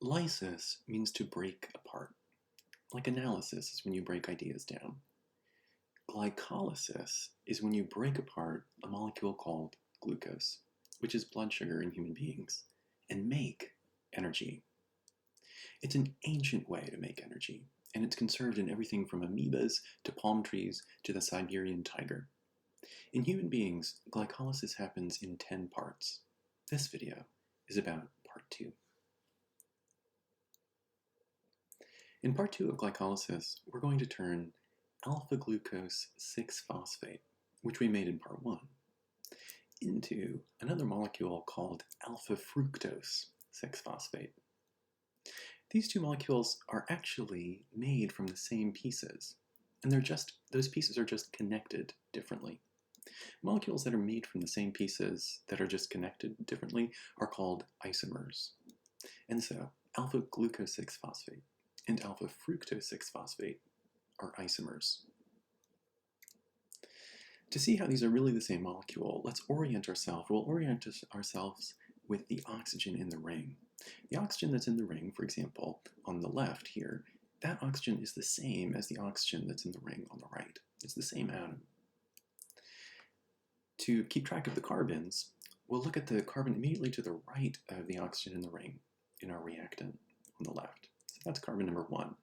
Lysis means to break apart, like analysis is when you break ideas down. Glycolysis is when you break apart a molecule called glucose, which is blood sugar in human beings, and make energy. It's an ancient way to make energy, and it's conserved in everything from amoebas to palm trees to the Siberian tiger. In human beings, glycolysis happens in 10 parts. This video is about part 2. In part 2 of glycolysis, we're going to turn alpha-glucose-6-phosphate, which we made in part 1, into another molecule called alpha-fructose-6-phosphate. These two molecules are actually made from the same pieces, and those pieces are just connected differently. Molecules that are made from the same pieces that are just connected differently are called isomers. And so, alpha-glucose-6-phosphate and alpha-fructose-6-phosphate are isomers. To see how these are really the same molecule, let's orient ourselves. We'll orient ourselves with the oxygen in the ring. The oxygen that's in the ring, for example, on the left here, that oxygen is the same as the oxygen that's in the ring on the right. It's the same atom. To keep track of the carbons, we'll look at the carbon immediately to the right of the oxygen in the ring in our reactant on the left. So that's carbon number 1.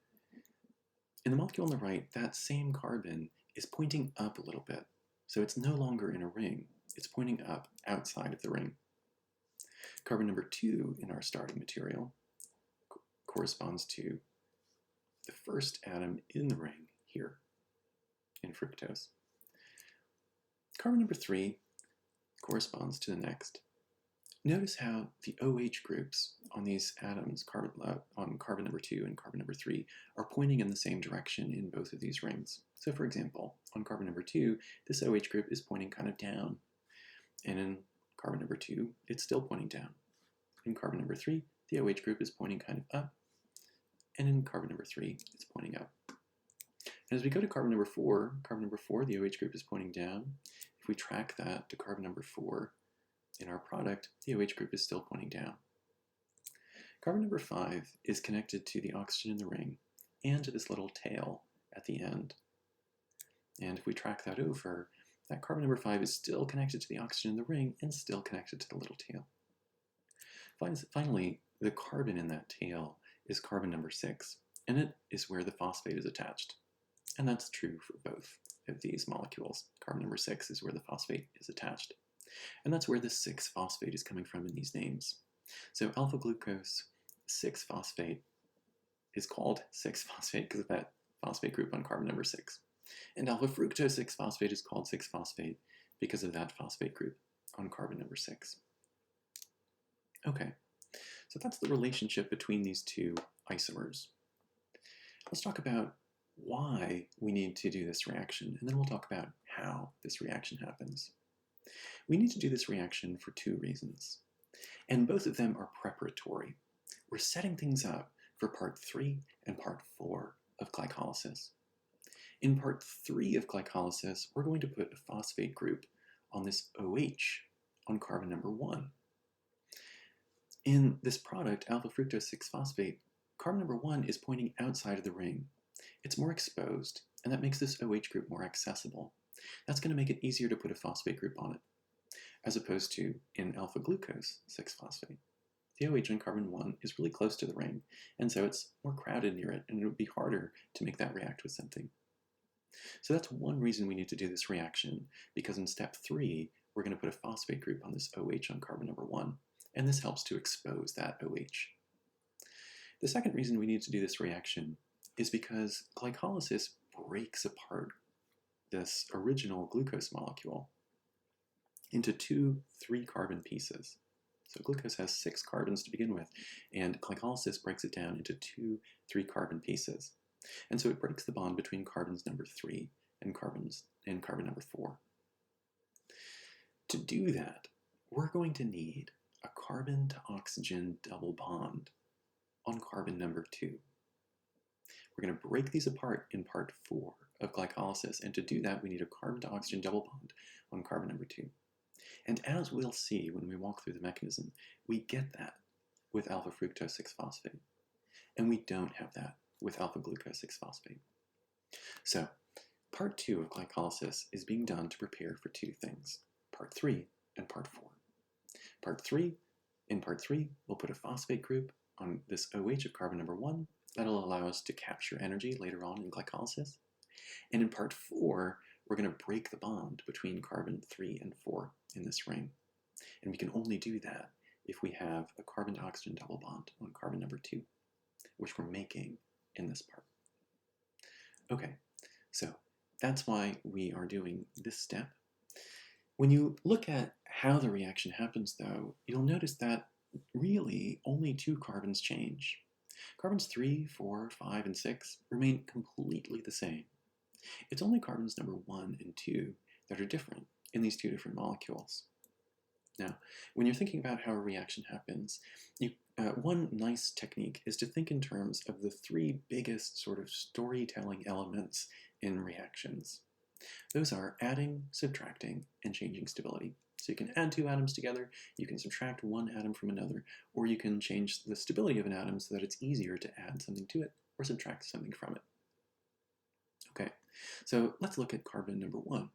In the molecule on the right, that same carbon is pointing up a little bit. So it's no longer in a ring. It's pointing up outside of the ring. Carbon number 2 in our starting material corresponds to the first atom in the ring here in fructose. Carbon number 3 corresponds to the next. Notice how the OH groups on these atoms, on carbon number 2 and carbon number 3, are pointing in the same direction in both of these rings. So for example, on carbon number 2, this OH group is pointing kind of down. And in carbon number 2, it's still pointing down. In carbon number 3, the OH group is pointing kind of up. And in carbon number 3, it's pointing up. And as we go to carbon number 4, the OH group is pointing down. If we track that to carbon number 4, in our product, the OH group is still pointing down. Carbon number 5 is connected to the oxygen in the ring and to this little tail at the end. And if we track that over, that carbon number 5 is still connected to the oxygen in the ring and still connected to the little tail. Finally, the carbon in that tail is carbon number 6, and it is where the phosphate is attached. And that's true for both of these molecules. Carbon number 6 is where the phosphate is attached. And that's where the 6-phosphate is coming from in these names. So alpha-glucose-6-phosphate is called 6-phosphate because of that phosphate group on carbon number 6. And alpha-fructose-6-phosphate is called 6-phosphate because of that phosphate group on carbon number 6. Okay, so that's the relationship between these two isomers. Let's talk about why we need to do this reaction, and then we'll talk about how this reaction happens. We need to do this reaction for 2 reasons, and both of them are preparatory. We're setting things up for part 3 and part 4 of glycolysis. In part 3 of glycolysis, we're going to put a phosphate group on this OH on carbon number 1. In this product, alpha-fructose-6-phosphate, carbon number 1 is pointing outside of the ring. It's more exposed, and that makes this OH group more accessible. That's going to make it easier to put a phosphate group on it, as opposed to in alpha-glucose-6-phosphate. The OH on carbon 1 is really close to the ring, and so it's more crowded near it, and it would be harder to make that react with something. So that's one reason we need to do this reaction, because in step 3, we're going to put a phosphate group on this OH on carbon number 1, and this helps to expose that OH. The second reason we need to do this reaction is because glycolysis breaks apart this original glucose molecule into 2 3-carbon pieces. So glucose has 6 carbons to begin with, and glycolysis breaks it down into 2 3-carbon pieces. And so it breaks the bond between carbons number 3 and carbon number 4. To do that, we're going to need a carbon to oxygen double bond on carbon number 2. We're going to break these apart in part 4 of glycolysis, and to do that we need a carbon to oxygen double bond on carbon number 2. And as we'll see when we walk through the mechanism, we get that with alpha-fructose-6-phosphate. And we don't have that with alpha-glucose-6-phosphate. So part 2 of glycolysis is being done to prepare for two things, part 3 and part 4. In part 3, we'll put a phosphate group on this OH of carbon number 1 that'll allow us to capture energy later on in glycolysis. And in part 4, we're going to break the bond between carbon 3 and 4 in this ring. And we can only do that if we have a carbon-to-oxygen double bond on carbon number 2, which we're making in this part. Okay, so that's why we are doing this step. When you look at how the reaction happens, though, you'll notice that really only 2 carbons change. Carbons 3, 4, 5, and 6 remain completely the same. It's only carbons number 1 and 2 that are different in these 2 different molecules. Now, when you're thinking about how a reaction happens, one nice technique is to think in terms of the 3 biggest sort of storytelling elements in reactions. Those are adding, subtracting, and changing stability. So you can add 2 atoms together, you can subtract 1 atom from another, or you can change the stability of an atom so that it's easier to add something to it or subtract something from it. Okay, so let's look at carbon number 1.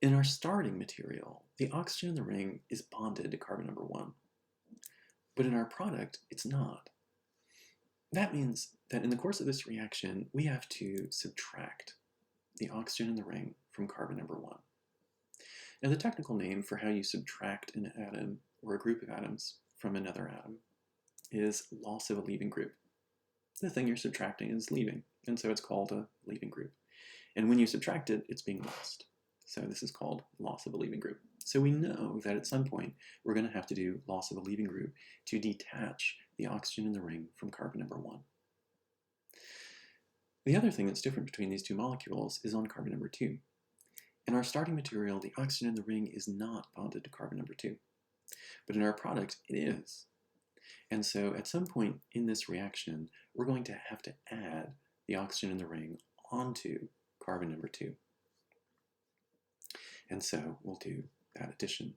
In our starting material, the oxygen in the ring is bonded to carbon number 1. But in our product, it's not. That means that in the course of this reaction, we have to subtract the oxygen in the ring from carbon number 1. Now, the technical name for how you subtract an atom or a group of atoms from another atom is loss of a leaving group. The thing you're subtracting is leaving, and so it's called a leaving group. And when you subtract it, it's being lost. So this is called loss of a leaving group. So we know that at some point we're going to have to do loss of a leaving group to detach the oxygen in the ring from carbon number 1. The other thing that's different between these 2 molecules is on carbon number 2. In our starting material, the oxygen in the ring is not bonded to carbon number 2. But in our product, it is. And so at some point in this reaction, we're going to have to add the oxygen in the ring onto carbon number 2. And so we'll do that addition.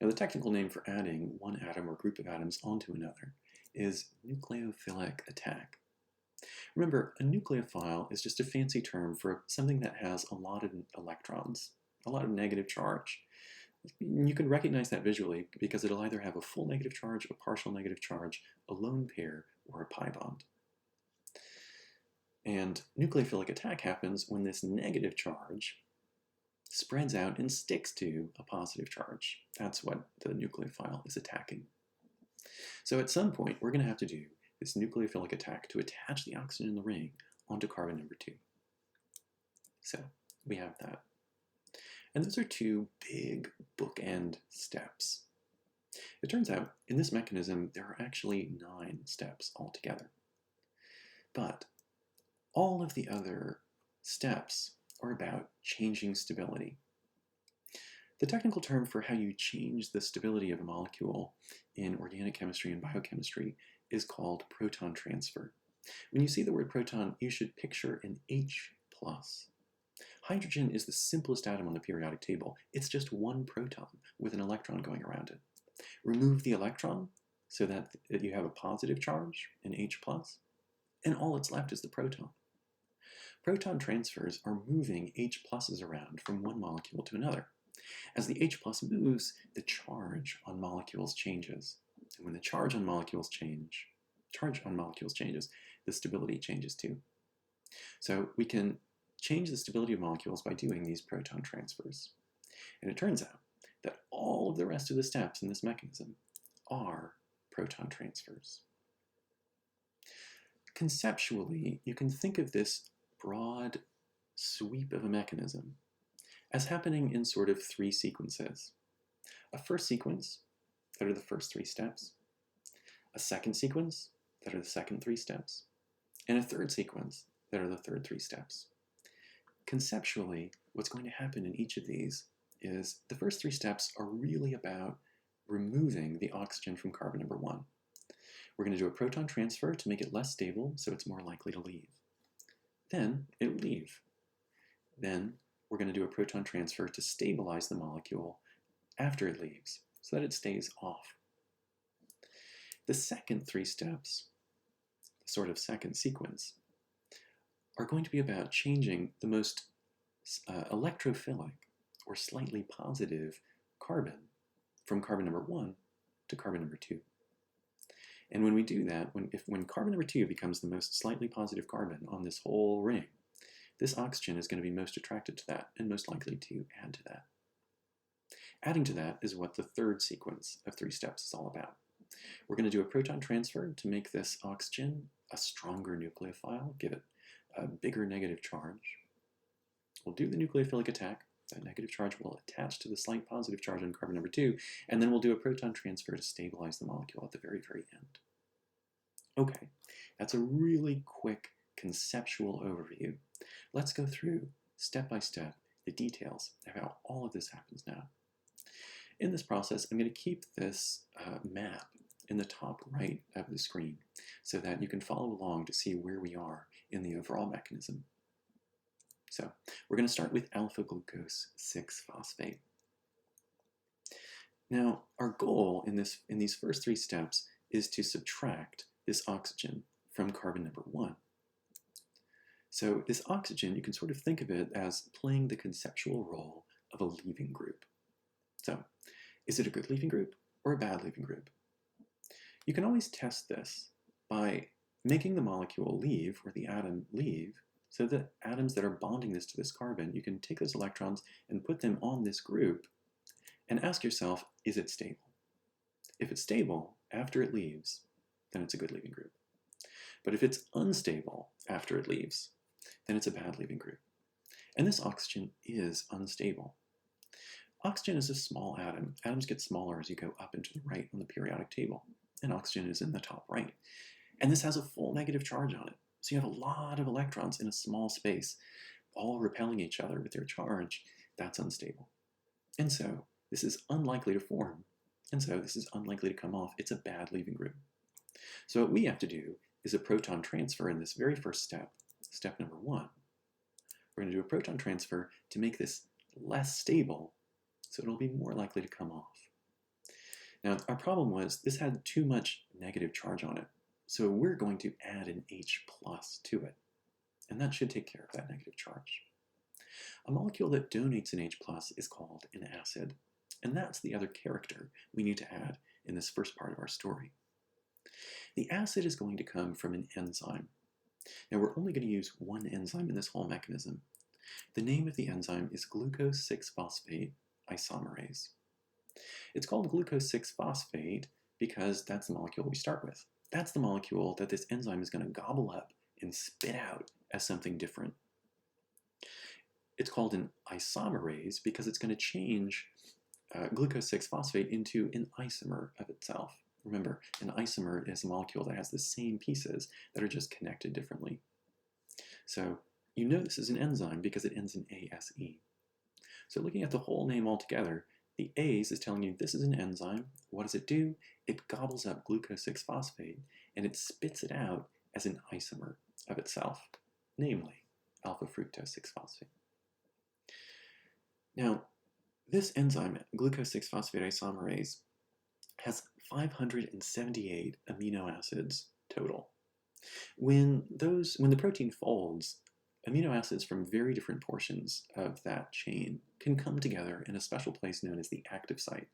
Now, the technical name for adding one atom or group of atoms onto another is nucleophilic attack. Remember, a nucleophile is just a fancy term for something that has a lot of electrons, a lot of negative charge. You can recognize that visually because it'll either have a full negative charge, a partial negative charge, a lone pair, or a pi bond. And nucleophilic attack happens when this negative charge spreads out and sticks to a positive charge. That's what the nucleophile is attacking. So at some point, we're going to have to do this nucleophilic attack to attach the oxygen in the ring onto carbon number 2. So we have that. And those are 2 big bookend steps. It turns out in this mechanism, there are actually 9 steps altogether. But all of the other steps are about changing stability. The technical term for how you change the stability of a molecule in organic chemistry and biochemistry is called proton transfer. When you see the word proton, you should picture an H+. Hydrogen is the simplest atom on the periodic table. It's just 1 proton with an electron going around it. Remove the electron so that you have a positive charge, an H+, and all that's left is the proton. Proton transfers are moving H+'s around from one molecule to another. As the H+ moves, the charge on molecules changes. And when the charge on molecules changes, the stability changes too. So we can change the stability of molecules by doing these proton transfers. And it turns out that all of the rest of the steps in this mechanism are proton transfers. Conceptually, you can think of this broad sweep of a mechanism as happening in sort of 3 sequences. A first sequence, that are the first 3 steps, a second sequence, that are the second 3 steps, and a third sequence, that are the third 3 steps. Conceptually, what's going to happen in each of these is the first 3 steps are really about removing the oxygen from carbon number 1. We're going to do a proton transfer to make it less stable so it's more likely to leave. Then it will leave. Then we're going to do a proton transfer to stabilize the molecule after it leaves so that it stays off. The second three steps, sort of second sequence, are going to be about changing the most electrophilic or slightly positive carbon from carbon number 1 to carbon number 2. And when we do that, when carbon number 2 becomes the most slightly positive carbon on this whole ring, this oxygen is going to be most attracted to that and most likely to add to that. Adding to that is what the third sequence of 3 steps is all about. We're going to do a proton transfer to make this oxygen a stronger nucleophile, give it a bigger negative charge. We'll do the nucleophilic attack. That negative charge will attach to the slight positive charge on carbon number 2, and then we'll do a proton transfer to stabilize the molecule at the very, very end. Okay, that's a really quick conceptual overview. Let's go through, step by step, the details of how all of this happens now. In this process, I'm going to keep this map in the top right of the screen so that you can follow along to see where we are in the overall mechanism. So we're going to start with alpha-glucose-6-phosphate. Now, our goal in these first 3 steps is to subtract this oxygen from carbon number 1. So this oxygen, you can sort of think of it as playing the conceptual role of a leaving group. So, is it a good leaving group or a bad leaving group? You can always test this by making the molecule leave, or the atom leave, so the atoms that are bonding this to this carbon, you can take those electrons and put them on this group and ask yourself, is it stable? If it's stable after it leaves, then it's a good leaving group. But if it's unstable after it leaves, then it's a bad leaving group. And this oxygen is unstable. Oxygen is a small atom. Atoms get smaller as you go up and to the right on the periodic table, and oxygen is in the top right. And this has a full negative charge on it. So you have a lot of electrons in a small space, all repelling each other with their charge. That's unstable. And so this is unlikely to form. And so this is unlikely to come off. It's a bad leaving group. So what we have to do is a proton transfer in this very first step, step number 1. We're going to do a proton transfer to make this less stable, so it'll be more likely to come off. Now, our problem was this had too much negative charge on it. So we're going to add an H+ to it, and that should take care of that negative charge. A molecule that donates an H+ is called an acid, and that's the other character we need to add in this first part of our story. The acid is going to come from an enzyme. Now we're only going to use one enzyme in this whole mechanism. The name of the enzyme is glucose-6-phosphate isomerase. It's called glucose-6-phosphate because that's the molecule we start with. That's the molecule that this enzyme is going to gobble up and spit out as something different. It's called an isomerase because it's going to change glucose-6-phosphate into an isomer of itself. Remember, an isomer is a molecule that has the same pieces that are just connected differently. So you know this is an enzyme because it ends in ASE. So looking at the whole name altogether, the A's is telling you this is an enzyme. What does it do? It gobbles up glucose-6-phosphate and it spits it out as an isomer of itself, namely alpha-fructose-6-phosphate. Now, this enzyme, glucose-6-phosphate isomerase, has 578 amino acids total. When the protein folds, amino acids from very different portions of that chain can come together in a special place known as the active site.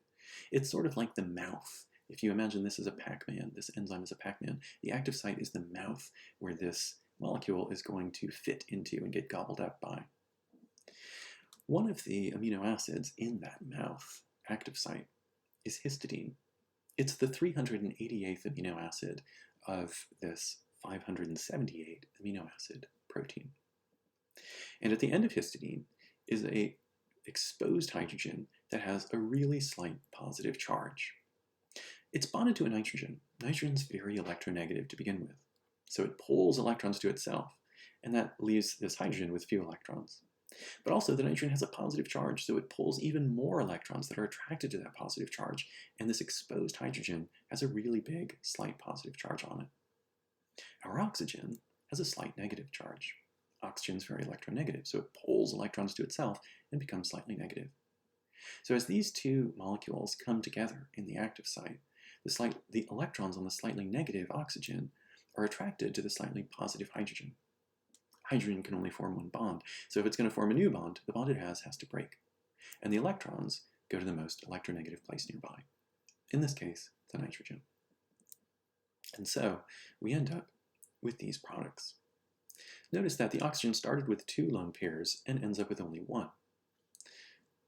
It's sort of like the mouth. If you imagine this as a Pac-Man, this enzyme is a Pac-Man, the active site is the mouth where this molecule is going to fit into and get gobbled up by. One of the amino acids in that mouth active site is histidine. It's the 388th amino acid of this 578 amino acid protein. And at the end of histidine is an exposed hydrogen that has a really slight positive charge. It's bonded to a nitrogen. Nitrogen's very electronegative to begin with, so it pulls electrons to itself, and that leaves this hydrogen with few electrons. But also the nitrogen has a positive charge, so it pulls even more electrons that are attracted to that positive charge, and this exposed hydrogen has a really big, slight positive charge on it. Our oxygen has a slight negative charge. Oxygen is very electronegative, so it pulls electrons to itself and becomes slightly negative. So as these two molecules come together in the active site, the electrons on the slightly negative oxygen are attracted to the slightly positive hydrogen. Hydrogen can only form one bond, so if it's going to form a new bond, the bond it has to break. And the electrons go to the most electronegative place nearby. In this case, the nitrogen. And so we end up with these products. Notice that the oxygen started with 2 lone pairs and ends up with only 1.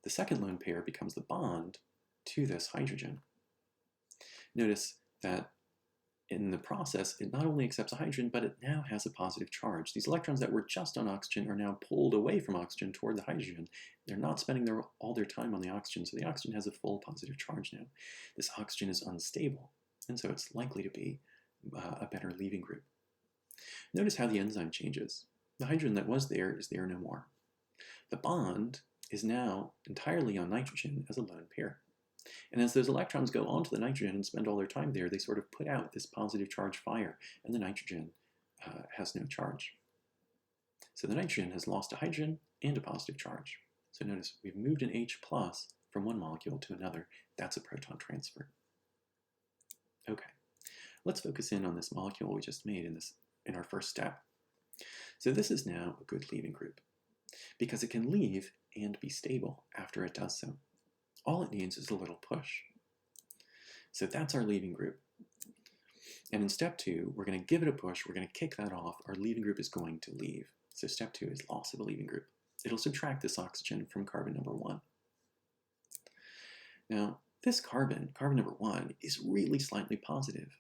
The second lone pair becomes the bond to this hydrogen. Notice that in the process, it not only accepts a hydrogen, but it now has a positive charge. These electrons that were just on oxygen are now pulled away from oxygen toward the hydrogen. They're not spending all their time on the oxygen, so the oxygen has a full positive charge now. This oxygen is unstable, and so it's likely to be a better leaving group. Notice how the enzyme changes. The hydrogen that was there is there no more. The bond is now entirely on nitrogen as a lone pair. And as those electrons go onto the nitrogen and spend all their time there, they sort of put out this positive charge fire, and the nitrogen has no charge. So the nitrogen has lost a hydrogen and a positive charge. So notice we've moved an H plus from one molecule to another. That's a proton transfer. Okay, let's focus in on this molecule we just made in our first step. So this is now a good leaving group because it can leave and be stable after it does so. All it needs is a little push. So that's our leaving group. And in step 2, we're going to give it a push. We're going to kick that off. Our leaving group is going to leave. So step 2 is loss of a leaving group. It'll subtract this oxygen from carbon number 1. Now, this carbon number 1, is really slightly positive.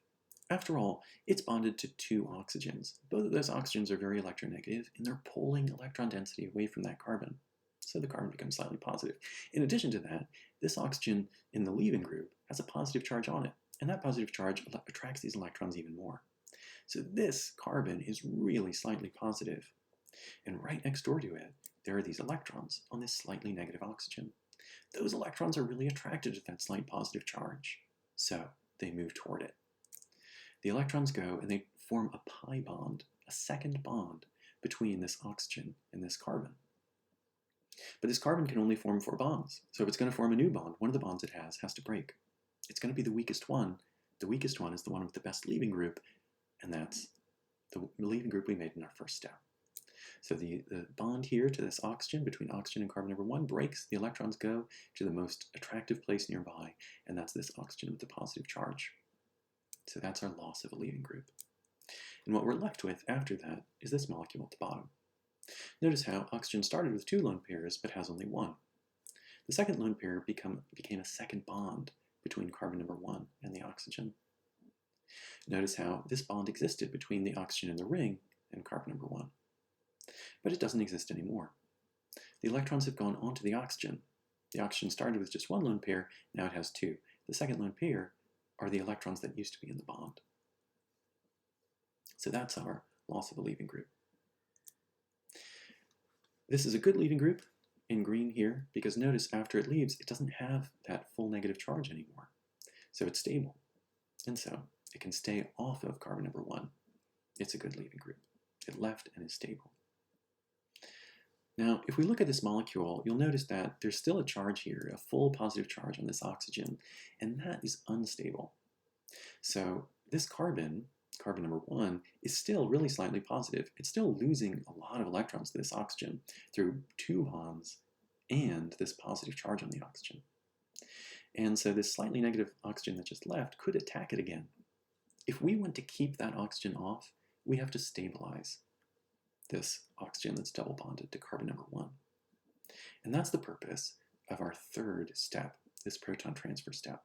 After all, it's bonded to 2 oxygens. Both of those oxygens are very electronegative, and they're pulling electron density away from that carbon. So the carbon becomes slightly positive. In addition to that, this oxygen in the leaving group has a positive charge on it, and that positive charge attracts these electrons even more. So this carbon is really slightly positive. And right next door to it, there are these electrons on this slightly negative oxygen. Those electrons are really attracted to that slight positive charge, so they move toward it. The electrons go and they form a pi bond, a second bond between this oxygen and this carbon. But this carbon can only form 4 bonds. So if it's going to form a new bond, one of the bonds it has to break. It's going to be the weakest one. The weakest one is the one with the best leaving group, and that's the leaving group we made in our first step. So the bond here to this oxygen, between oxygen and carbon number 1, breaks. The electrons go to the most attractive place nearby, and that's this oxygen with the positive charge. So that's our loss of a leaving group. And what we're left with after that is this molecule at the bottom. Notice how oxygen started with 2 lone pairs, but has only 1. The second lone pair became a second bond between carbon number 1 and the oxygen. Notice how this bond existed between the oxygen in the ring and carbon number 1. But it doesn't exist anymore. The electrons have gone onto the oxygen. The oxygen started with just 1 lone pair, now it has 2. The second lone pair are the electrons that used to be in the bond. So that's our loss of a leaving group. This is a good leaving group in green here because notice after it leaves, it doesn't have that full negative charge anymore. So it's stable. And so it can stay off of carbon number 1. It's a good leaving group. It left and is stable. Now, if we look at this molecule, you'll notice that there's still a charge here, a full positive charge on this oxygen, and that is unstable. So this carbon number 1, is still really slightly positive. It's still losing a lot of electrons to this oxygen through 2 bonds and this positive charge on the oxygen. And so this slightly negative oxygen that just left could attack it again. If we want to keep that oxygen off, we have to stabilize this oxygen that's double bonded to carbon number 1. And that's the purpose of our third step, this proton transfer step.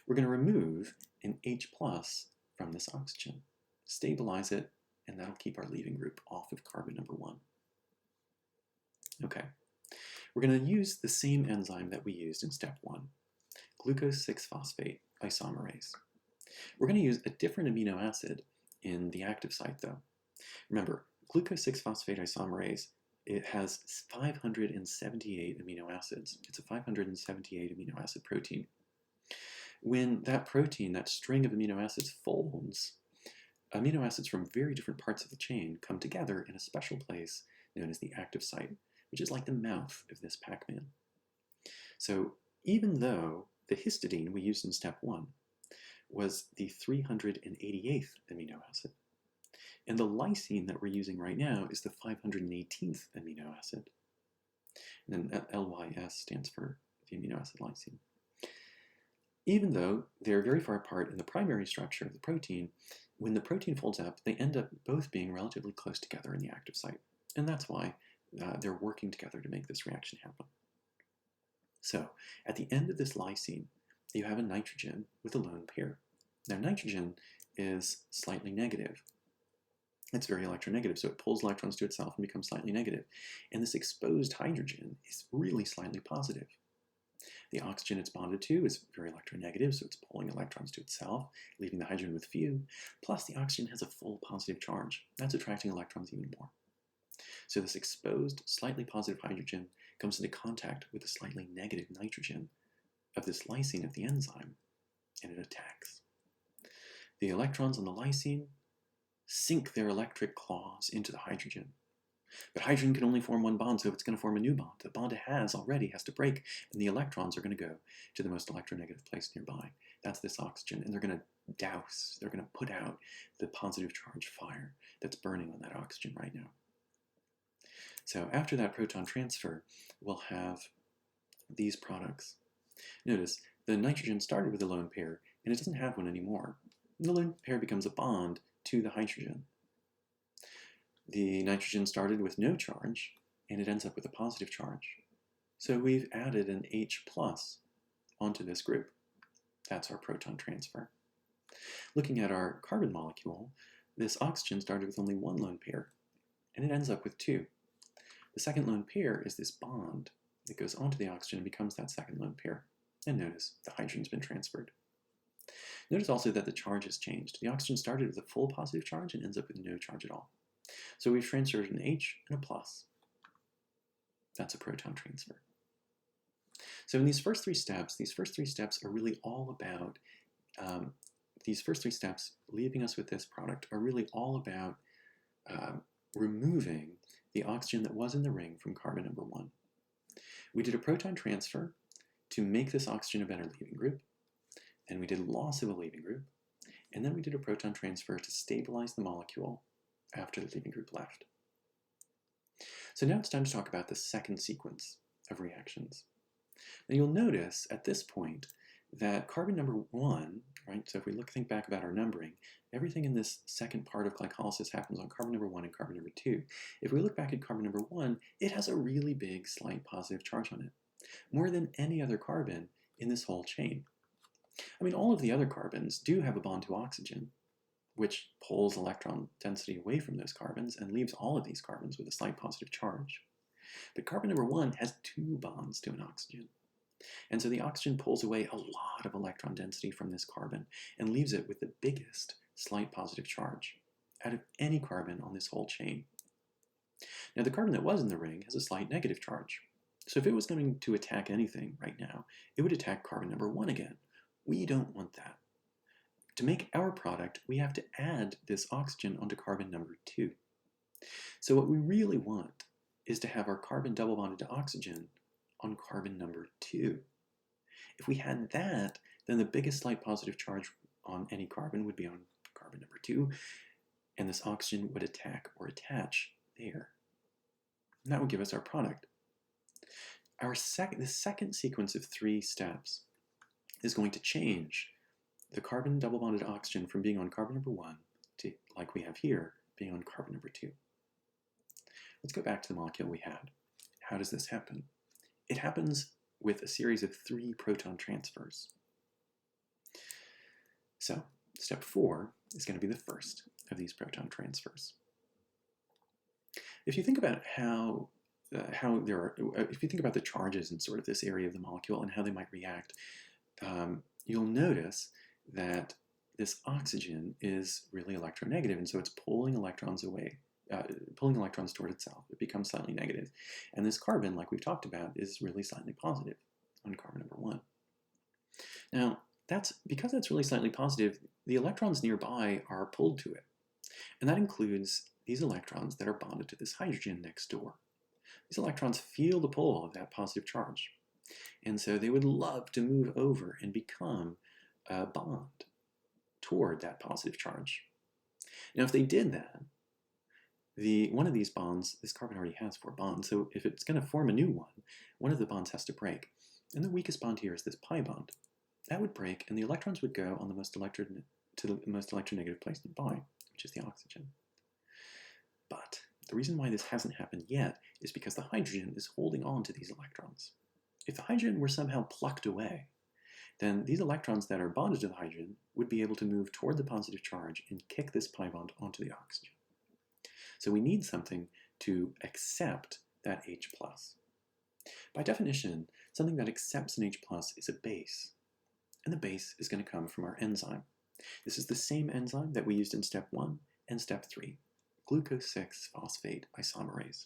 We're going to remove an H plus from this oxygen, stabilize it, and that'll keep our leaving group off of carbon number 1. Okay, we're going to use the same enzyme that we used in step 1, glucose-6-phosphate isomerase. We're going to use a different amino acid in the active site though. Remember, glucose-6-phosphate isomerase, it has 578 amino acids. It's a 578 amino acid protein. When that protein, that string of amino acids folds, amino acids from very different parts of the chain come together in a special place known as the active site, which is like the mouth of this Pac-Man. So even though the histidine we used in step 1 was the 388th amino acid. And the lysine that we're using right now is the 518th amino acid. And then LYS stands for the amino acid lysine. Even though they're very far apart in the primary structure of the protein, when the protein folds up, they end up both being relatively close together in the active site. And that's why they're working together to make this reaction happen. So at the end of this lysine, you have a nitrogen with a lone pair. Now nitrogen is slightly negative. It's very electronegative, so it pulls electrons to itself and becomes slightly negative. And this exposed hydrogen is really slightly positive. The oxygen it's bonded to is very electronegative, so it's pulling electrons to itself, leaving the hydrogen with few. Plus, the oxygen has a full positive charge. That's attracting electrons even more. So this exposed, slightly positive hydrogen comes into contact with the slightly negative nitrogen of this lysine of the enzyme, and it attacks. The electrons on the lysine sink their electric claws into the hydrogen. But hydrogen can only form one bond, so it's going to form a new bond. The bond it has already has to break, and the electrons are going to go to the most electronegative place nearby. That's this oxygen, and they're going to douse, they're going to put out the positive charge fire that's burning on that oxygen right now. So after that proton transfer, we'll have these products. Notice, the nitrogen started with a lone pair, and it doesn't have one anymore. The lone pair becomes a bond to the hydrogen. The nitrogen started with no charge, and it ends up with a positive charge. So we've added an H+ onto this group. That's our proton transfer. Looking at our carbon molecule, this oxygen started with only one lone pair, and it ends up with two. The second lone pair is this bond that goes onto the oxygen and becomes that second lone pair. And notice the hydrogen's been transferred. Notice also that the charge has changed. The oxygen started with a full positive charge and ends up with no charge at all. So we've transferred an H and a plus. That's a proton transfer. So in these first three steps are really all about, these first three steps, leaving us with this product, are really all about removing the oxygen that was in the ring from carbon number 1. We did a proton transfer to make this oxygen a better leaving group, and we did loss of a leaving group, and then we did a proton transfer to stabilize the molecule after the leaving group left. So now it's time to talk about the second sequence of reactions. Now you'll notice at this point that carbon number 1, right, so if we think back about our numbering, everything in this second part of glycolysis happens on carbon number 1 and carbon number 2. If we look back at carbon number 1, it has a really big slight positive charge on it, more than any other carbon in this whole chain. I mean, all of the other carbons do have a bond to oxygen, which pulls electron density away from those carbons and leaves all of these carbons with a slight positive charge. But carbon number 1 has 2 bonds to an oxygen. And so the oxygen pulls away a lot of electron density from this carbon and leaves it with the biggest slight positive charge out of any carbon on this whole chain. Now the carbon that was in the ring has a slight negative charge. So if it was going to attack anything right now, it would attack carbon number 1 again. We don't want that. To make our product, we have to add this oxygen onto carbon number 2. So what we really want is to have our carbon double bonded to oxygen on carbon number 2. If we had that, then the biggest slight positive charge on any carbon would be on carbon number 2, and this oxygen would attack or attach there. And that would give us our product. The second sequence of 3 steps is going to change the carbon double bonded oxygen from being on carbon number 1 to, like we have here, being on carbon number 2. Let's go back to the molecule we had. How does this happen? It happens with a series of 3 proton transfers. So, step 4 is going to be the first of these proton transfers. If you think about if you think about the charges in sort of this area of the molecule and how they might react, you'll notice that this oxygen is really electronegative, and so it's pulling electrons away, pulling electrons toward itself. It becomes slightly negative. And this carbon, like we've talked about, is really slightly positive on carbon number 1. Now, because that's really slightly positive, the electrons nearby are pulled to it. And that includes these electrons that are bonded to this hydrogen next door. These electrons feel the pull of that positive charge. And so they would love to move over and become a bond toward that positive charge. Now, if they did that, one of these bonds, this carbon already has 4 bonds, so if it's going to form a new one of the bonds has to break. And the weakest bond here is this pi bond. That would break, and the electrons would go on the most electronegative place nearby, which is the oxygen. But the reason why this hasn't happened yet is because the hydrogen is holding on to these electrons. If the hydrogen were somehow plucked away, then these electrons that are bonded to the hydrogen would be able to move toward the positive charge and kick this pi bond onto the oxygen. So we need something to accept that H+. By definition, something that accepts an H+ is a base. And the base is going to come from our enzyme. This is the same enzyme that we used in step 1 and step 3, glucose-6-phosphate isomerase.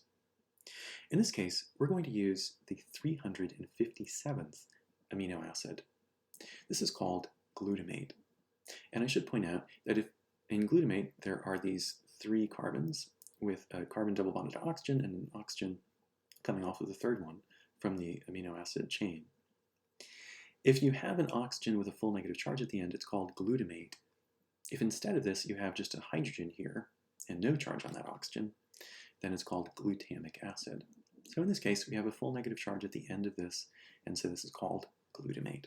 In this case, we're going to use the 357th amino acid. This is called glutamate. And I should point out that if in glutamate there are these 3 carbons with a carbon double bonded to oxygen and an oxygen coming off of the third one from the amino acid chain. If you have an oxygen with a full negative charge at the end, it's called glutamate. If instead of this you have just a hydrogen here and no charge on that oxygen, then it's called glutamic acid. So in this case, we have a full negative charge at the end of this, and so this is called glutamate.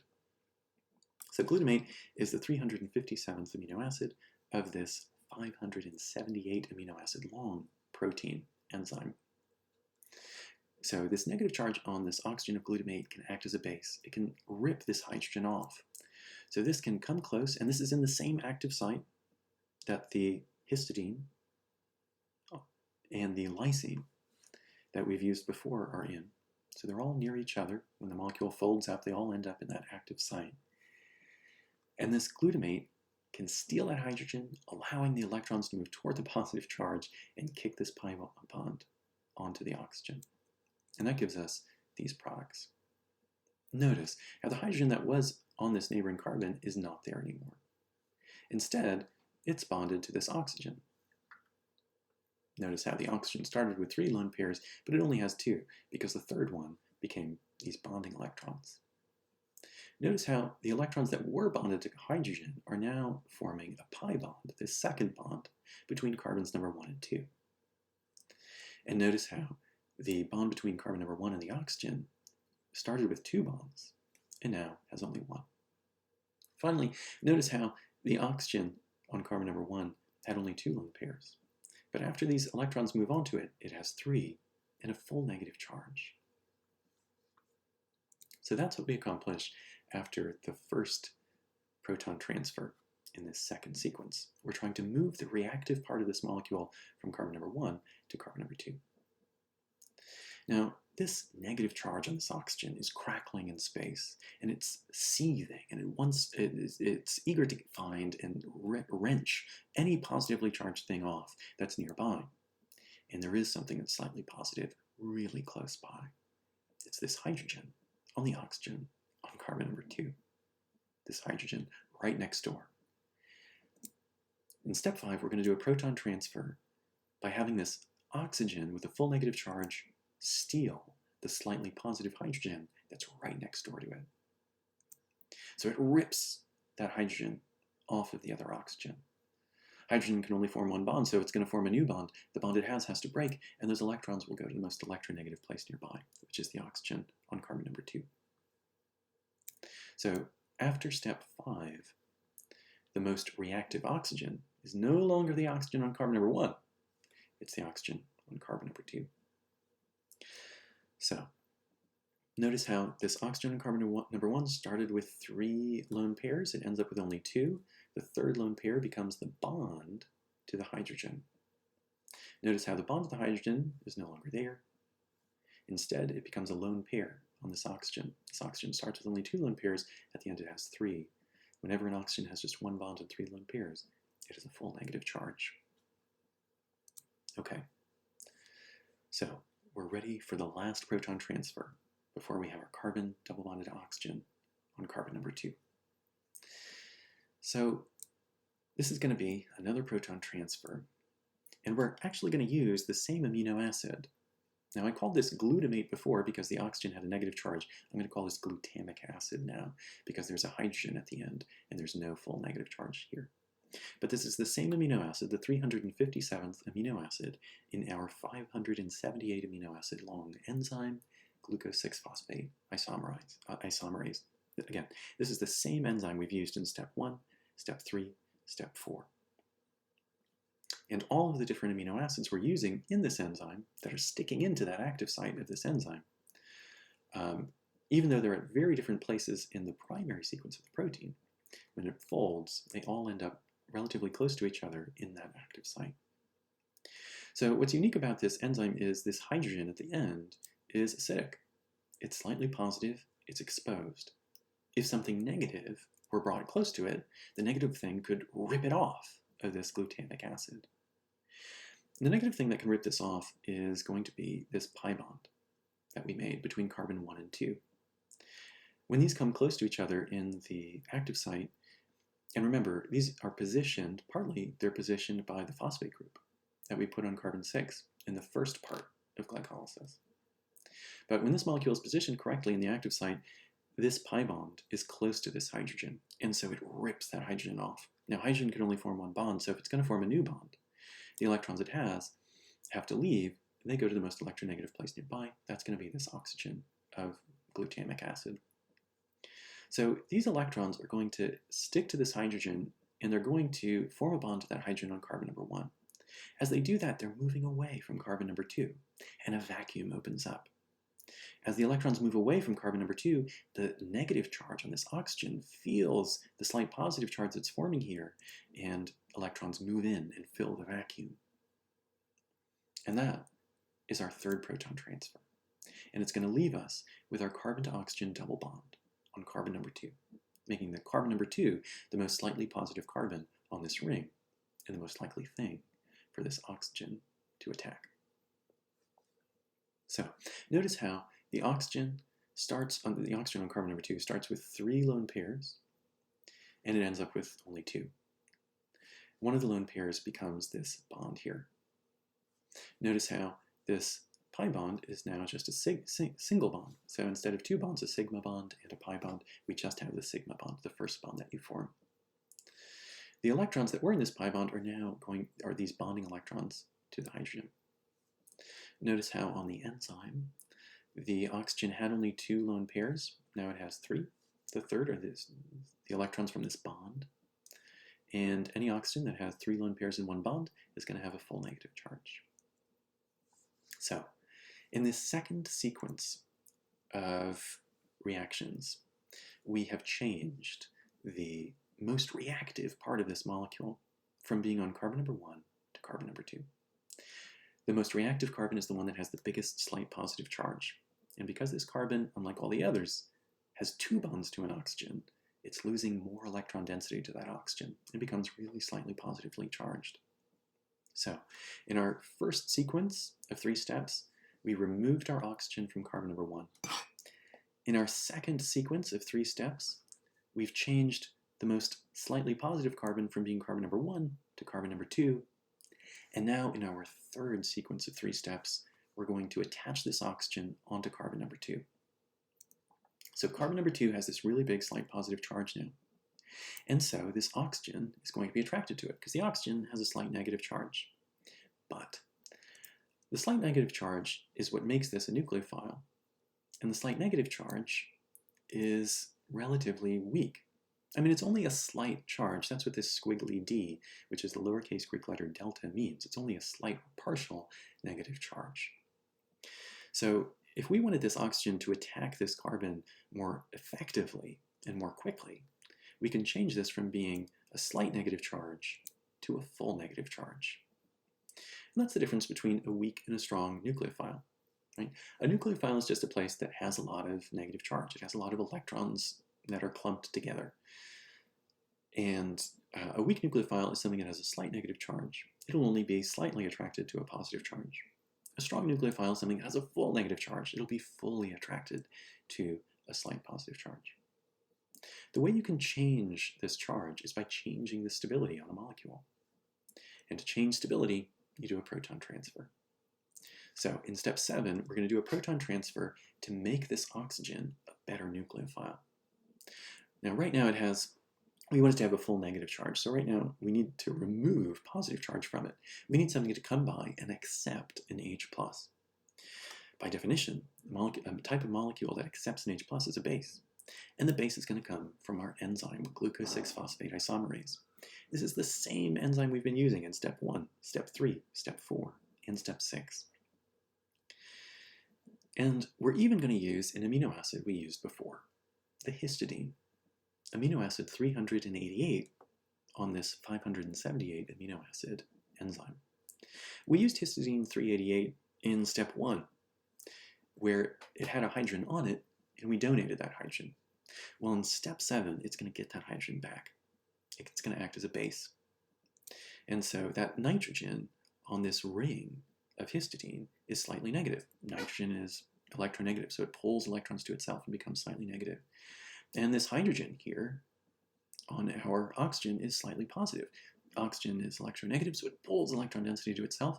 So glutamate is the 357th amino acid of this 578 amino acid long protein enzyme. So this negative charge on this oxygen of glutamate can act as a base. It can rip this hydrogen off. So this can come close, and this is in the same active site that the histidine and the lysine that we've used before are in. So they're all near each other. When the molecule folds up, they all end up in that active site. And this glutamate can steal that hydrogen, allowing the electrons to move toward the positive charge and kick this pi bond onto the oxygen. And that gives us these products. Notice how the hydrogen that was on this neighboring carbon is not there anymore. Instead, it's bonded to this oxygen. Notice how the oxygen started with 3 lone pairs, but it only has 2 because the third one became these bonding electrons. Notice how the electrons that were bonded to hydrogen are now forming a pi bond, this second bond, between carbons number 1 and 2. And notice how the bond between carbon number 1 and the oxygen started with 2 bonds and now has only 1. Finally, notice how the oxygen on carbon number 1 had only 2 lone pairs. But after these electrons move onto it, it has 3 and a full negative charge. So that's what we accomplish after the first proton transfer in this second sequence. We're trying to move the reactive part of this molecule from carbon number 1 to carbon number 2. Now, this negative charge on this oxygen is crackling in space, and it's seething, and it's eager to find and wrench any positively charged thing off that's nearby. And there is something that's slightly positive really close by. It's this hydrogen on the oxygen on carbon number 2. This hydrogen right next door. In step 5, we're going to do a proton transfer by having this oxygen with a full negative charge steal the slightly positive hydrogen that's right next door to it. So it rips that hydrogen off of the other oxygen. Hydrogen can only form 1 bond, so it's going to form a new bond. The bond it has to break, and those electrons will go to the most electronegative place nearby, which is the oxygen on carbon number 2. So after step 5, the most reactive oxygen is no longer the oxygen on carbon number 1. It's the oxygen on carbon number 2. So notice how this oxygen on carbon number 1 started with 3 lone pairs. It ends up with only 2. The third lone pair becomes the bond to the hydrogen. Notice how the bond to the hydrogen is no longer there. Instead, it becomes a lone pair on this oxygen. This oxygen starts with only 2 lone pairs. At the end, it has 3. Whenever an oxygen has just 1 bond and 3 lone pairs, it has a full negative charge. Okay, so we're ready for the last proton transfer before we have our carbon double bonded to oxygen on carbon number 2. So this is going to be another proton transfer, and we're actually going to use the same amino acid. Now, I called this glutamate before because the oxygen had a negative charge. I'm going to call this glutamic acid now because there's a hydrogen at the end and there's no full negative charge here. But this is the same amino acid, the 357th amino acid, in our 578 amino acid long enzyme, glucose-6-phosphate isomerase. Again, this is the same enzyme we've used in step 1, step 3, step 4. And all of the different amino acids we're using in this enzyme that are sticking into that active site of this enzyme, even though they're at very different places in the primary sequence of the protein, when it folds, they all end up relatively close to each other in that active site. So what's unique about this enzyme is this hydrogen at the end is acidic. It's slightly positive, it's exposed. If something negative were brought close to it, the negative thing could rip it off of this glutamic acid. The negative thing that can rip this off is going to be this pi bond that we made between carbon 1 and 2. When these come close to each other in the active site, and remember, these are positioned, partly they're positioned by the phosphate group that we put on carbon 6 in the first part of glycolysis. But when this molecule is positioned correctly in the active site, this pi bond is close to this hydrogen, and so it rips that hydrogen off. Now, hydrogen can only form one bond, so if it's going to form a new bond, the electrons it has have to leave, and they go to the most electronegative place nearby. That's going to be this oxygen of glutamic acid. So these electrons are going to stick to this hydrogen, and they're going to form a bond to that hydrogen on carbon number 1. As they do that, they're moving away from carbon number 2, and a vacuum opens up. As the electrons move away from carbon number 2, the negative charge on this oxygen feels the slight positive charge that's forming here, and electrons move in and fill the vacuum. And that is our third proton transfer. And it's going to leave us with our carbon to oxygen double bond on carbon number 2, making the carbon number 2 the most slightly positive carbon on this ring, and the most likely thing for this oxygen to attack. So notice how the oxygen on carbon number 2 starts with 3 lone pairs, and it ends up with only 2. One of the lone pairs becomes this bond here. Notice how this pi bond is now just a single bond. So instead of 2 bonds, a sigma bond and a pi bond, we just have the sigma bond, the first bond that you form. The electrons that were in this pi bond are these bonding electrons to the hydrogen. Notice how on the enzyme, the oxygen had only 2 lone pairs. Now it has 3. The third are the electrons from this bond. And any oxygen that has 3 lone pairs in one bond is going to have a full negative charge. So, in this second sequence of reactions, we have changed the most reactive part of this molecule from being on carbon number 1 to carbon number 2. The most reactive carbon is the one that has the biggest slight positive charge. And because this carbon, unlike all the others, has 2 bonds to an oxygen, it's losing more electron density to that oxygen and becomes really slightly positively charged. So, in our first sequence of 3 steps, we removed our oxygen from carbon number 1. In our second sequence of 3 steps, we've changed the most slightly positive carbon from being carbon number 1 to carbon number 2. And now in our third sequence of 3 steps, we're going to attach this oxygen onto carbon number 2. So carbon number 2 has this really big slight positive charge now. And so this oxygen is going to be attracted to it because the oxygen has a slight negative charge. But the slight negative charge is what makes this a nucleophile. And the slight negative charge is relatively weak. I mean, it's only a slight charge. That's what this squiggly d, which is the lowercase Greek letter delta, means. It's only a slight partial negative charge. So if we wanted this oxygen to attack this carbon more effectively and more quickly, we can change this from being a slight negative charge to a full negative charge. And that's the difference between a weak and a strong nucleophile. Right? A nucleophile is just a place that has a lot of negative charge. It has a lot of electrons that are clumped together. And a weak nucleophile is something that has a slight negative charge. It'll only be slightly attracted to a positive charge. A strong nucleophile is something that has a full negative charge. It'll be fully attracted to a slight positive charge. The way you can change this charge is by changing the stability on a molecule. And to change stability, you do a proton transfer. So in step 7, we're going to do a proton transfer to make this oxygen a better nucleophile. Now right now it has we want it to have a full negative charge. So right now, we need to remove positive charge from it. We need something to come by and accept an H+. By definition, a type of molecule that accepts an H+ is a base. And the base is going to come from our enzyme, glucose-6-phosphate isomerase. This is the same enzyme we've been using in step 1, step 3, step 4, and step 6. And we're even going to use an amino acid we used before, the histidine. Amino acid 388 on this 578 amino acid enzyme. We used histidine 388 in step 1, where it had a hydrogen on it, and we donated that hydrogen. Well, in step 7, it's going to get that hydrogen back. It's going to act as a base. And so that nitrogen on this ring of histidine is slightly negative. Nitrogen is electronegative, so it pulls electrons to itself and becomes slightly negative. And this hydrogen here on our oxygen is slightly positive. Oxygen is electronegative, so it pulls electron density to itself,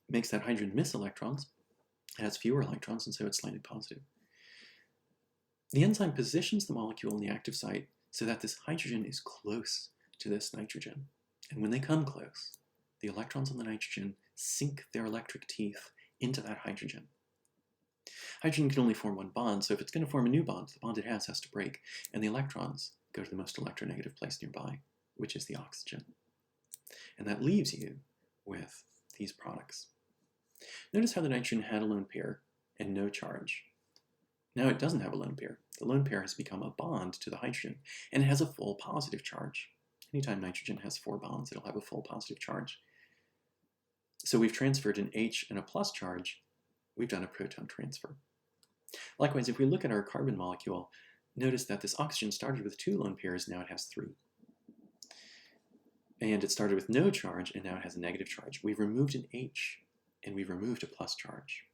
makes that hydrogen miss electrons, has fewer electrons, and so it's slightly positive. The enzyme positions the molecule in the active site so that this hydrogen is close to this nitrogen. And when they come close, the electrons on the nitrogen sink their electric teeth into that hydrogen. Hydrogen can only form one bond, so if it's going to form a new bond, the bond it has to break, and the electrons go to the most electronegative place nearby, which is the oxygen. And that leaves you with these products. Notice how the nitrogen had a lone pair and no charge. Now it doesn't have a lone pair. The lone pair has become a bond to the hydrogen, and it has a full positive charge. Anytime nitrogen has 4 bonds, it'll have a full positive charge. So we've transferred an H and a plus charge. We've done a proton transfer. Likewise, if we look at our carbon molecule, notice that this oxygen started with 2 lone pairs, now it has 3. And it started with no charge, and now it has a negative charge. We've removed an H, and we've removed a plus charge.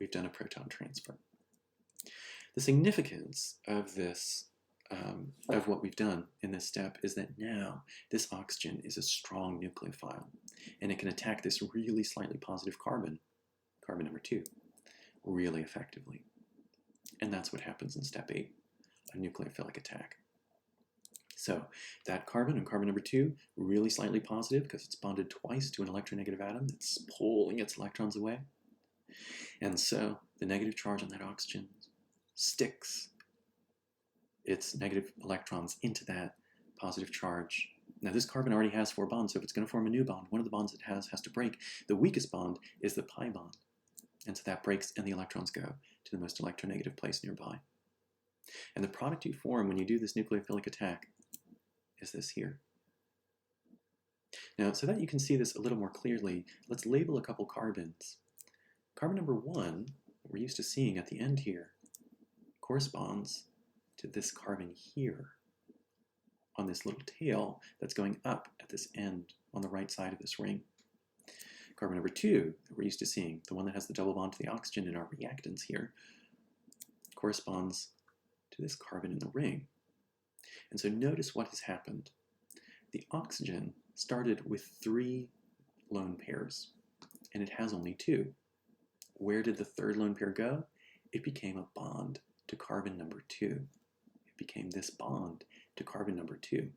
We've done a proton transfer. The significance of this, of what we've done in this step, is that now this oxygen is a strong nucleophile, and it can attack this really slightly positive carbon, carbon number 2, really effectively. And that's what happens in step 8, a nucleophilic attack. So that carbon and carbon number 2, really slightly positive because it's bonded twice to an electronegative atom that's pulling its electrons away. And so the negative charge on that oxygen sticks its negative electrons into that positive charge. Now this carbon already has 4 bonds, so if it's going to form a new bond, one of the bonds it has to break. The weakest bond is the pi bond. And so that breaks and the electrons go to the most electronegative place nearby. And the product you form when you do this nucleophilic attack is this here. Now, so that you can see this a little more clearly, let's label a couple carbons. Carbon number 1, we're used to seeing at the end here, corresponds to this carbon here on this little tail that's going up at this end on the right side of this ring. Carbon number 2 that we're used to seeing, the one that has the double bond to the oxygen in our reactants here, corresponds to this carbon in the ring. And so notice what has happened. The oxygen started with 3 lone pairs, and it has only 2. Where did the 3rd lone pair go? It became a bond to carbon number 2. It became this bond to carbon number 2.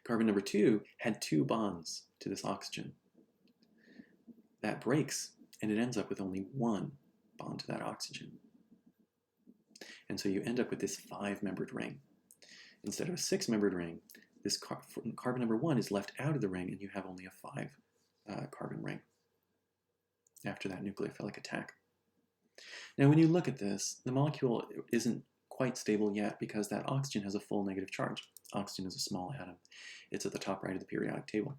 Carbon number 2 had 2 bonds to this oxygen. That breaks, and it ends up with only 1 bond to that oxygen. And so you end up with this 5-membered ring. Instead of a 6-membered ring, this carbon number 1 is left out of the ring, and you have only a 5 carbon ring after that nucleophilic attack. Now when you look at this, the molecule isn't quite stable yet because that oxygen has a full negative charge. Oxygen is a small atom. It's at the top right of the periodic table.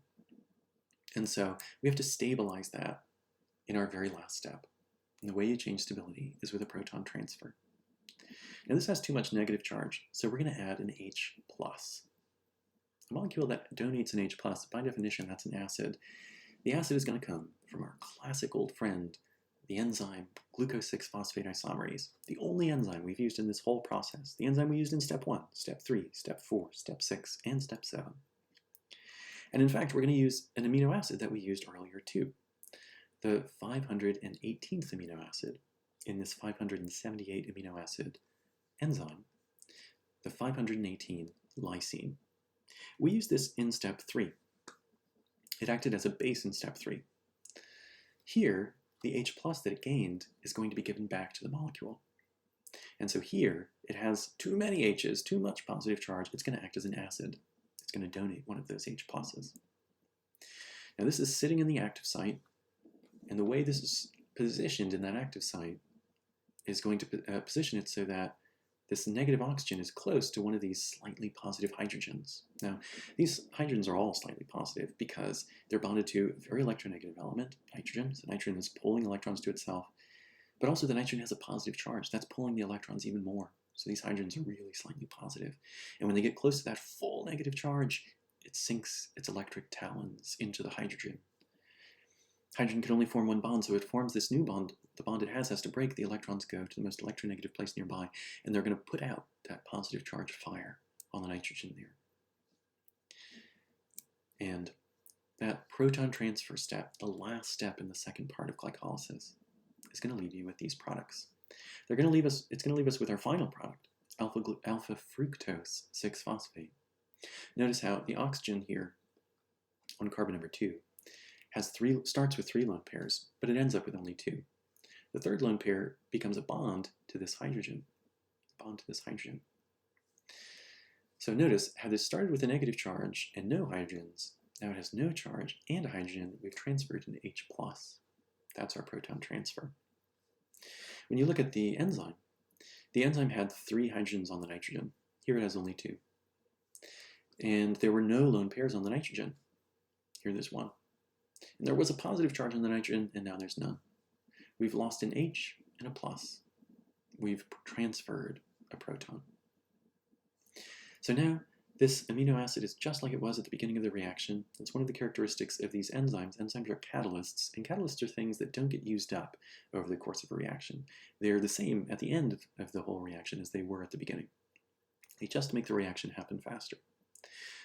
And so we have to stabilize that in our very last step. And the way you change stability is with a proton transfer. Now this has too much negative charge, so we're going to add an H+. A molecule that donates an H+, by definition, that's an acid. The acid is going to come from our classic old friend, the enzyme glucose-6-phosphate isomerase, the only enzyme we've used in this whole process, the enzyme we used in step 1, step 3, step 4, step 6, and step 7. And in fact, we're going to use an amino acid that we used earlier too, the 518th amino acid in this 578 amino acid enzyme the 518 lysine. We use this in step 3. It acted as a base in step 3. Here, the H plus that it gained is going to be given back to the molecule. And so here, it has too many H's, too much positive charge. It's going to act as an acid. It's going to donate one of those H pluses. Now this is sitting in the active site, and the way this is positioned in that active site is going to position it so that this negative oxygen is close to one of these slightly positive hydrogens. Now, these hydrogens are all slightly positive because they're bonded to a very electronegative element, nitrogen. So nitrogen is pulling electrons to itself, but also the nitrogen has a positive charge. That's pulling the electrons even more. So these hydrogens are really slightly positive. And when they get close to that full negative charge, it sinks its electric talons into the hydrogen. Hydrogen can only form one bond, so it forms this new bond. The bond it has to break. The electrons go to the most electronegative place nearby, and they're going to put out that positive charge fire on the nitrogen there. And that proton transfer step, the last step in the second part of glycolysis, is going to leave you with these products. It's going to leave us with our final product, alpha-fructose-6-phosphate. Notice how the oxygen here on carbon number 2 starts with 3 lone pairs, but it ends up with only 2. The third lone pair becomes a bond to this hydrogen. So notice how this started with a negative charge and no hydrogens. Now it has no charge and a hydrogen. We've transferred into H+. That's our proton transfer. When you look at the enzyme had 3 hydrogens on the nitrogen. Here it has only 2. And there were no lone pairs on the nitrogen. Here there's 1. And there was a positive charge on the nitrogen, and now there's none. We've lost an H and a plus. We've transferred a proton. So now, this amino acid is just like it was at the beginning of the reaction. It's one of the characteristics of these enzymes. Enzymes are catalysts, and catalysts are things that don't get used up over the course of a reaction. They're the same at the end of the whole reaction as they were at the beginning. They just make the reaction happen faster.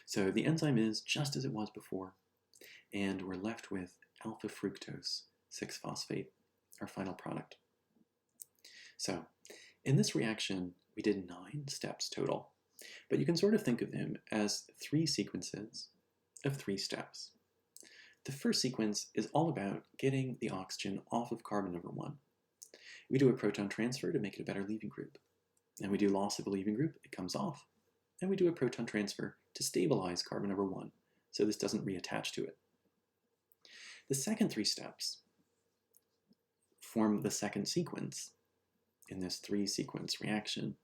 So the enzyme is just as it was before, and we're left with alpha-fructose-6-phosphate, our final product. So in this reaction, we did 9 steps total, but you can sort of think of them as 3 sequences of 3 steps. The first sequence is all about getting the oxygen off of carbon number 1. We do a proton transfer to make it a better leaving group. And we do loss of a leaving group, it comes off. And we do a proton transfer to stabilize carbon number 1, so this doesn't reattach to it. The second 3 steps form the second sequence in this 3-sequence reaction.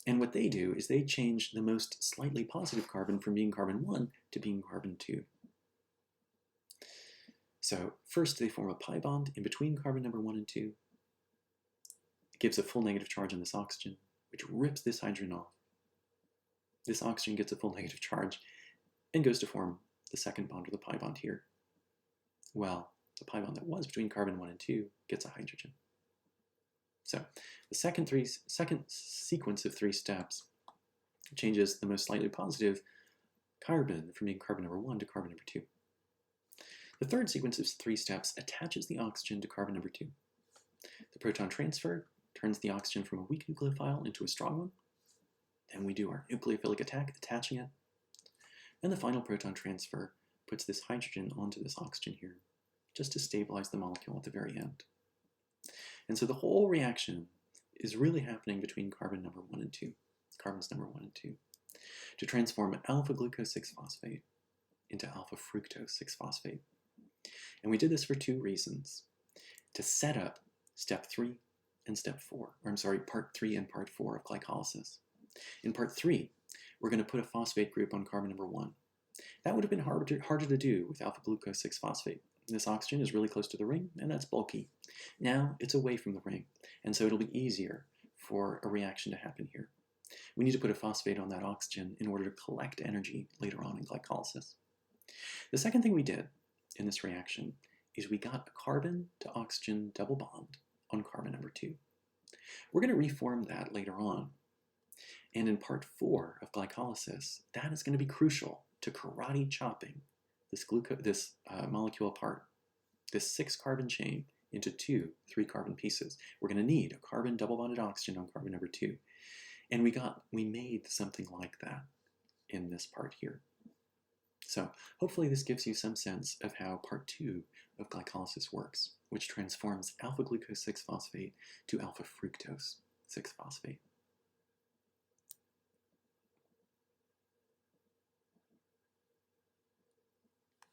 And what they do is they change the most slightly positive carbon from being carbon 1 to being carbon 2. So first they form a pi bond in between carbon number 1 and 2. It gives a full negative charge on this oxygen, which rips this hydrogen off. This oxygen gets a full negative charge and goes to form the second bond, or the pi bond here. Well, the pi bond that was between carbon 1 and 2 gets a hydrogen. So the second sequence of 3 steps changes the most slightly positive carbon from being carbon number 1 to carbon number 2. The third sequence of 3 steps attaches the oxygen to carbon number 2. The proton transfer turns the oxygen from a weak nucleophile into a strong one. Then we do our nucleophilic attack, attaching it. And the final proton transfer puts this hydrogen onto this oxygen here, just to stabilize the molecule at the very end. And so the whole reaction is really happening between carbon number 1 and 2, carbons number 1 and 2, to transform alpha-glucose-6-phosphate into alpha-fructose-6-phosphate. And we did this for 2 reasons. To set up step 3 and step 4, or I'm sorry, part 3 and part 4 of glycolysis. In part 3, we're going to put a phosphate group on carbon number 1. That would have been harder to do with alpha-glucose-6-phosphate. This oxygen is really close to the ring, and that's bulky. Now it's away from the ring, and so it'll be easier for a reaction to happen here. We need to put a phosphate on that oxygen in order to collect energy later on in glycolysis. The second thing we did in this reaction is we got a carbon to oxygen double bond on carbon number 2. We're going to reform that later on. And in part 4 of glycolysis, that is going to be crucial to karate chopping this molecule apart, this 6-carbon chain into 2 3-carbon pieces. We're going to need a carbon double bonded oxygen on carbon number 2. And we made something like that in this part here. So hopefully this gives you some sense of how part 2 of glycolysis works, which transforms alpha-glucose-6-phosphate to alpha-fructose-6-phosphate.